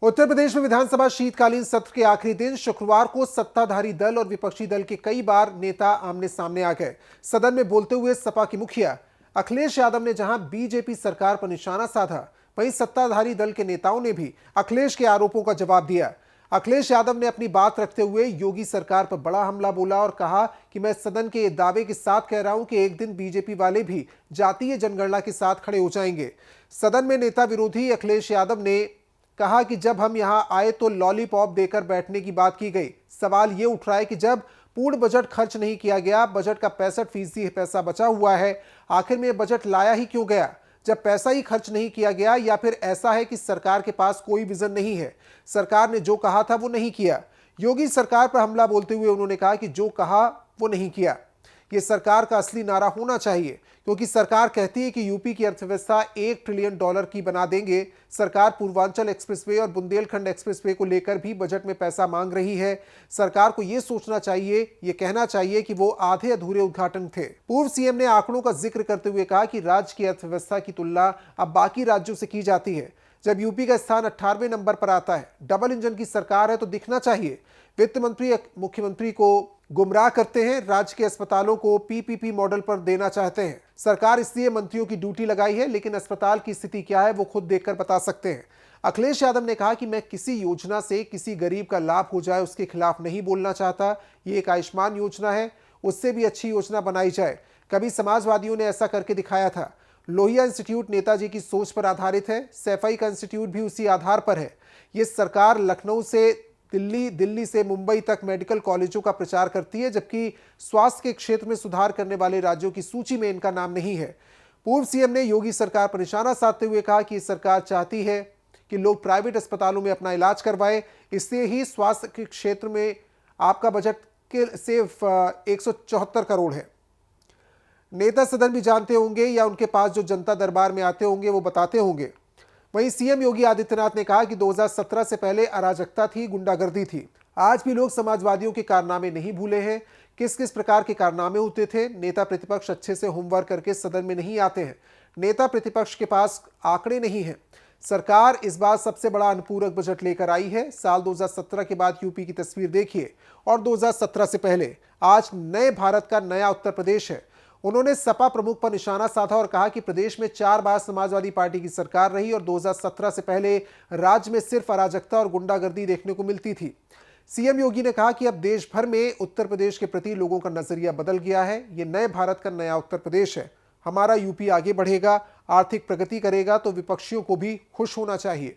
उत्तर प्रदेश में विधानसभा शीतकालीन सत्र के आखिरी दिन शुक्रवार को सत्ताधारी दल और विपक्षी दल के कई बार नेता आमने सामने आ गए। सदन में बोलते हुए सपा के मुखिया अखिलेश यादव ने जहां बीजेपी सरकार पर निशाना साधा, वहीं सत्ताधारी दल के नेताओं ने भी अखिलेश के आरोपों का जवाब दिया। अखिलेश यादव ने अपनी बात रखते हुए योगी सरकार पर बड़ा हमला बोला और कहा कि मैं सदन के दावे के साथ कह रहा हूं कि एक दिन बीजेपी वाले भी जातीय जनगणना के साथ खड़े हो जाएंगे। सदन में नेता विरोधी अखिलेश यादव ने कहा कि जब हम यहां आए तो लॉलीपॉप देकर बैठने की बात की गई। सवाल यह उठ रहा है कि जब पूर्ण बजट खर्च नहीं किया गया, बजट का 65% पैसा बचा हुआ है, आखिर में बजट लाया ही क्यों गया जब पैसा ही खर्च नहीं किया गया? या फिर ऐसा है कि सरकार के पास कोई विजन नहीं है, सरकार ने जो कहा था वो नहीं किया? योगी सरकार पर हमला बोलते हुए उन्होंने कहा कि जो कहा वो नहीं किया। ये सरकार का असली नारा होना चाहिए, क्योंकि सरकार कहती है कि यूपी की अर्थव्यवस्था $1 ट्रिलियन की बना देंगे। सरकार पूर्वांचल एक्सप्रेसवे और बुंदेलखंड एक्सप्रेसवे को लेकर भी बजट में पैसा मांग रही है। सरकार को यह सोचना चाहिए, ये कहना चाहिए कि वो आधे अधूरे उद्घाटन थे। पूर्व सीएम ने आंकड़ों का जिक्र करते हुए कहा कि राज्य की अर्थव्यवस्था की तुलना अब बाकी राज्यों से की जाती है। जब यूपी का स्थान 18वें नंबर पर आता है, डबल इंजन की सरकार है तो दिखना चाहिए। वित्त मंत्री मुख्यमंत्री को गुमराह करते हैं, राज्य के अस्पतालों को पीपीपी मॉडल पर देना चाहते हैं। सरकार इसलिए मंत्रियों की ड्यूटी लगाई है, लेकिन अस्पताल की स्थिति क्या है वो खुद देखकर बता सकते हैं। अखिलेश यादव ने कहा कि मैं किसी योजना से किसी गरीब का लाभ हो जाए उसके खिलाफ नहीं बोलना चाहता। ये एक आयुष्मान योजना है, उससे भी अच्छी योजना बनाई जाए। कभी समाजवादियों ने ऐसा करके दिखाया था। लोहिया इंस्टीट्यूट नेताजी की सोच पर आधारित है, सैफई का इंस्टीट्यूट भी उसी आधार पर है। ये सरकार लखनऊ से दिल्ली से मुंबई तक मेडिकल कॉलेजों का प्रचार करती है, जबकि स्वास्थ्य के क्षेत्र में सुधार करने वाले राज्यों की सूची में इनका नाम नहीं है। पूर्व सीएम ने योगी सरकार पर निशाना साधते हुए कहा कि सरकार चाहती है कि लोग प्राइवेट अस्पतालों में अपना इलाज करवाएं, इसलिए ही स्वास्थ्य के क्षेत्र में आपका बजट के सिर्फ 174 करोड़ है। नेता सदन भी जानते होंगे या उनके पास जो जनता दरबार में आते होंगे वो बताते होंगे। वहीं सीएम योगी आदित्यनाथ ने कहा कि 2017 से पहले अराजकता थी, गुंडागर्दी थी। आज भी लोग समाजवादियों के कारनामे नहीं भूले हैं। किस किस प्रकार के कारनामे होते थे। नेता प्रतिपक्ष अच्छे से होमवर्क करके सदन में नहीं आते हैं। नेता प्रतिपक्ष के पास आंकड़े नहीं हैं। सरकार इस बार सबसे बड़ा अनुपूरक बजट लेकर आई है। साल 2017 के बाद यूपी की तस्वीर देखिए और 2017 से पहले। आज नए भारत का नया उत्तर प्रदेश है। उन्होंने सपा प्रमुख पर निशाना साधा और कहा कि प्रदेश में 4 बार समाजवादी पार्टी की सरकार रही और 2017 से पहले राज्य में सिर्फ अराजकता और गुंडागर्दी देखने को मिलती थी। सीएम योगी ने कहा कि अब देश भर में उत्तर प्रदेश के प्रति लोगों का नजरिया बदल गया है। ये नए भारत का नया उत्तर प्रदेश है। हमारा यूपी आगे बढ़ेगा, आर्थिक प्रगति करेगा तो विपक्षियों को भी खुश होना चाहिए।